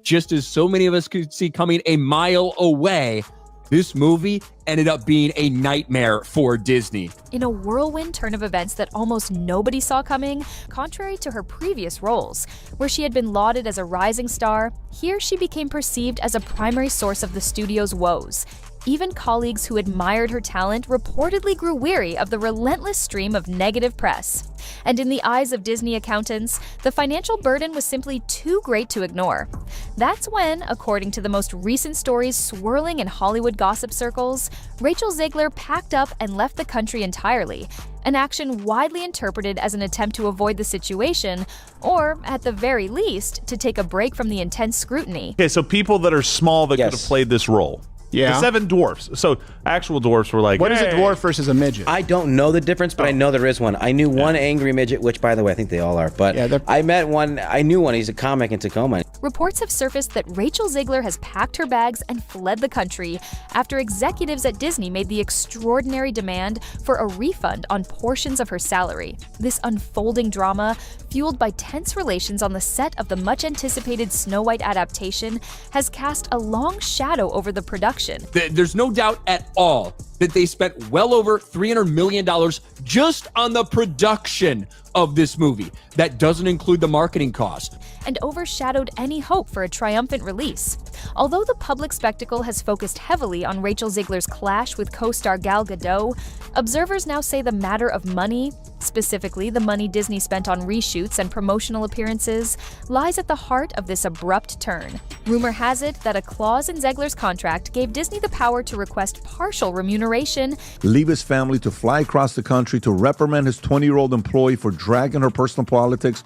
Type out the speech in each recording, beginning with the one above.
just as so many of us could see coming a mile away, this movie ended up being a nightmare for Disney. In a whirlwind turn of events that almost nobody saw coming, contrary to her previous roles, where she had been lauded as a rising star, here she became perceived as a primary source of the studio's woes. Even colleagues who admired her talent reportedly grew weary of the relentless stream of negative press. And in the eyes of Disney accountants, the financial burden was simply too great to ignore. That's when, according to the most recent stories swirling in Hollywood gossip circles, Rachel Zegler packed up and left the country entirely, an action widely interpreted as an attempt to avoid the situation, or, at the very least, to take a break from the intense scrutiny. Okay, so people that are small that could have played this role. Yeah. The 7 dwarfs. So actual dwarfs were like, what is a dwarf versus a midget? I don't know the difference, but I know there is one. I knew one angry midget, which, by the way, I think they all are. But I met one. I knew one. He's a comic in Tacoma. Reports have surfaced that Rachel Zegler has packed her bags and fled the country after executives at Disney made the extraordinary demand for a refund on portions of her salary. This unfolding drama, fueled by tense relations on the set of the much-anticipated Snow White adaptation, has cast a long shadow over the production. There's no doubt at all that they spent well over $300 million just on the production of this movie. That doesn't include the marketing cost. And overshadowed any hope for a triumphant release. Although the public spectacle has focused heavily on Rachel Zegler's clash with co-star Gal Gadot, observers now say the matter of money, specifically the money Disney spent on reshoots and promotional appearances, lies at the heart of this abrupt turn. Rumor has it that a clause in Zegler's contract gave Disney the power to request partial remuneration, leave his family to fly across the country to reprimand his 20-year-old employee for dragging her personal politics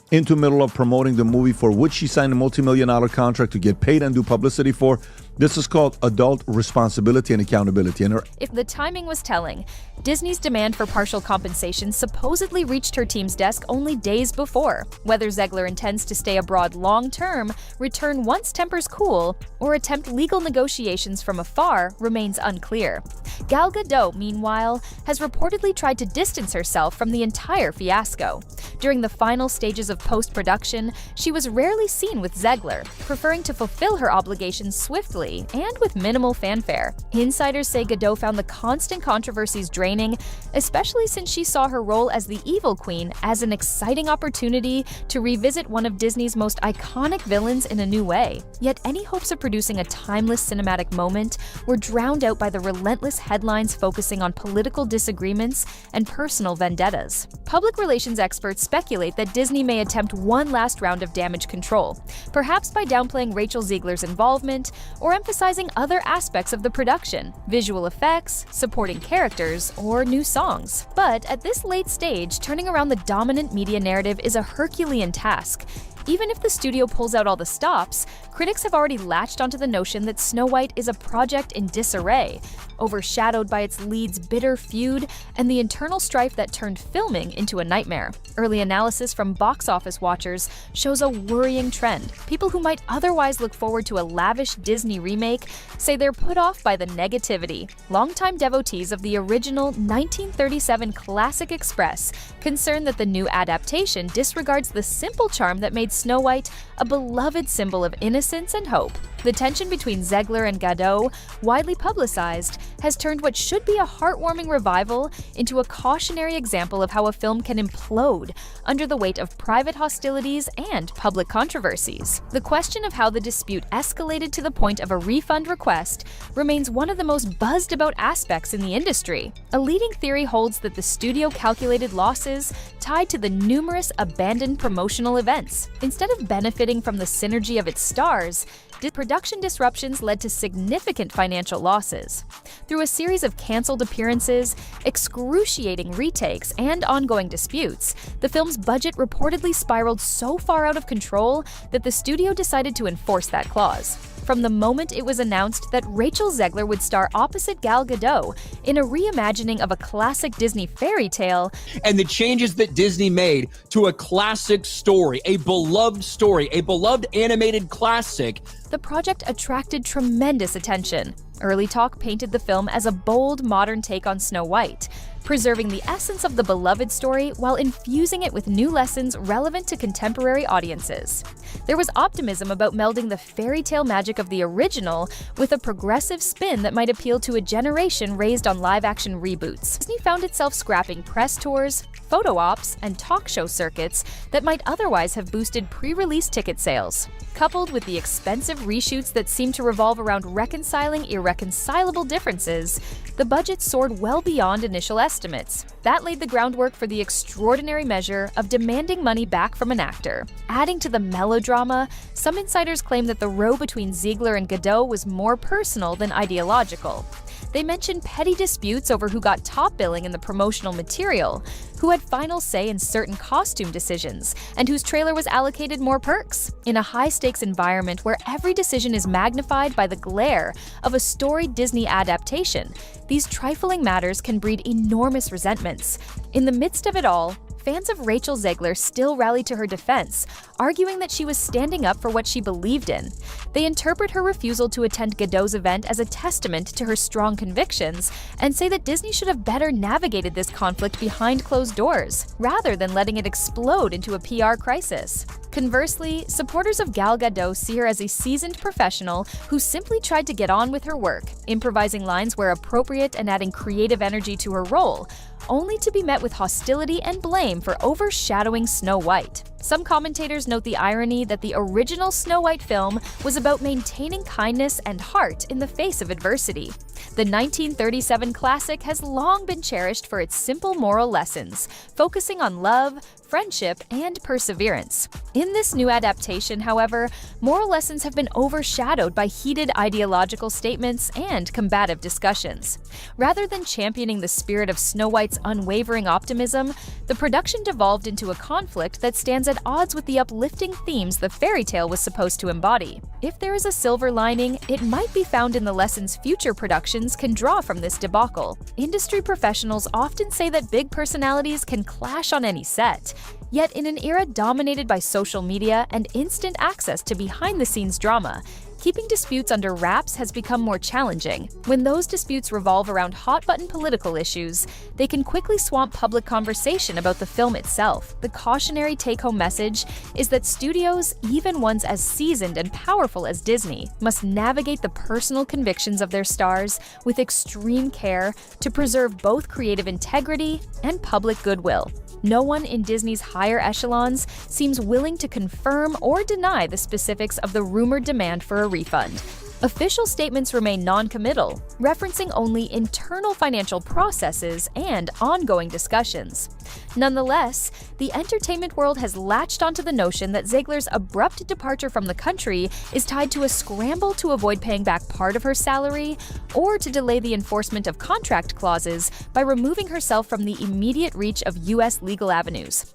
into the middle of promoting the movie for which she signed a multi-million-dollar contract to get paid and do publicity for. This is called adult responsibility and accountability. And if the timing was telling, Disney's demand for partial compensation supposedly reached her team's desk only days before. Whether Zegler intends to stay abroad long-term, return once tempers cool, or attempt legal negotiations from afar remains unclear. Gal Gadot, meanwhile, has reportedly tried to distance herself from the entire fiasco. During the final stages of post-production, she was rarely seen with Zegler, preferring to fulfill her obligations swiftly and with minimal fanfare. Insiders say Gadot found the constant controversies draining, especially since she saw her role as the evil queen as an exciting opportunity to revisit one of Disney's most iconic villains in a new way. Yet any hopes of producing a timeless cinematic moment were drowned out by the relentless headlines focusing on political disagreements and personal vendettas. Public relations experts speculate that Disney may attempt one last round of damage control, perhaps by downplaying Rachel Zegler's involvement or emphasizing other aspects of the production, visual effects, supporting characters, or new songs. But at this late stage, turning around the dominant media narrative is a Herculean task. Even if the studio pulls out all the stops, critics have already latched onto the notion that Snow White is a project in disarray, overshadowed by its lead's bitter feud and the internal strife that turned filming into a nightmare. Early analysis from box office watchers shows a worrying trend. People who might otherwise look forward to a lavish Disney remake say they're put off by the negativity. Longtime devotees of the original 1937 classic Express concerned that the new adaptation disregards the simple charm that made Snow White a beloved symbol of innocence and hope. The tension between Zegler and Gadot, widely publicized, has turned what should be a heartwarming revival into a cautionary example of how a film can implode under the weight of private hostilities and public controversies. The question of how the dispute escalated to the point of a refund request remains one of the most buzzed about aspects in the industry. A leading theory holds that the studio calculated losses tied to the numerous abandoned promotional events. Instead of benefiting from the synergy of its stars, production disruptions led to significant financial losses. Through a series of canceled appearances, excruciating retakes, and ongoing disputes, the film's budget reportedly spiraled so far out of control that the studio decided to enforce that clause. From the moment it was announced that Rachel Zegler would star opposite Gal Gadot in a reimagining of a classic Disney fairy tale, and the changes that Disney made to a classic story, a beloved animated classic, the project attracted tremendous attention. Early talk painted the film as a bold, modern take on Snow White. preserving the essence of the beloved story while infusing it with new lessons relevant to contemporary audiences. There was optimism about melding the fairy tale magic of the original with a progressive spin that might appeal to a generation raised on live-action reboots. Disney found itself scrapping press tours, photo ops, and talk show circuits that might otherwise have boosted pre-release ticket sales. Coupled with the expensive reshoots that seemed to revolve around reconciling irreconcilable differences, the budget soared well beyond initial estimates. That laid the groundwork for the extraordinary measure of demanding money back from an actor. Adding to the melodrama, some insiders claim that the row between Zegler and Godot was more personal than ideological. They mentioned petty disputes over who got top billing in the promotional material, who had final say in certain costume decisions, and whose trailer was allocated more perks. In a high-stakes environment where every decision is magnified by the glare of a storied Disney adaptation, these trifling matters can breed enormous resentments. In the midst of it all, fans of Rachel Zegler still rally to her defense, arguing that she was standing up for what she believed in. They interpret her refusal to attend Godot's event as a testament to her strong convictions and say that Disney should have better navigated this conflict behind closed doors, rather than letting it explode into a PR crisis. Conversely, supporters of Gal Gadot see her as a seasoned professional who simply tried to get on with her work, improvising lines where appropriate and adding creative energy to her role, only to be met with hostility and blame for overshadowing Snow White. Some commentators note the irony that the original Snow White film was about maintaining kindness and heart in the face of adversity. The 1937 classic has long been cherished for its simple moral lessons, focusing on love, friendship, and perseverance. In this new adaptation, however, moral lessons have been overshadowed by heated ideological statements and combative discussions. Rather than championing the spirit of Snow White's unwavering optimism, the production devolved into a conflict that stands at odds with the uplifting themes the fairy tale was supposed to embody. If there is a silver lining, it might be found in the lessons future productions can draw from this debacle. Industry professionals often say that big personalities can clash on any set. Yet in an era dominated by social media and instant access to behind-the-scenes drama, keeping disputes under wraps has become more challenging. When those disputes revolve around hot-button political issues, they can quickly swamp public conversation about the film itself. The cautionary take-home message is that studios, even ones as seasoned and powerful as Disney, must navigate the personal convictions of their stars with extreme care to preserve both creative integrity and public goodwill. No one in Disney's higher echelons seems willing to confirm or deny the specifics of the rumored demand for a refund. Official statements remain non-committal, referencing only internal financial processes and ongoing discussions. Nonetheless, the entertainment world has latched onto the notion that Zegler's abrupt departure from the country is tied to a scramble to avoid paying back part of her salary or to delay the enforcement of contract clauses by removing herself from the immediate reach of U.S. legal avenues.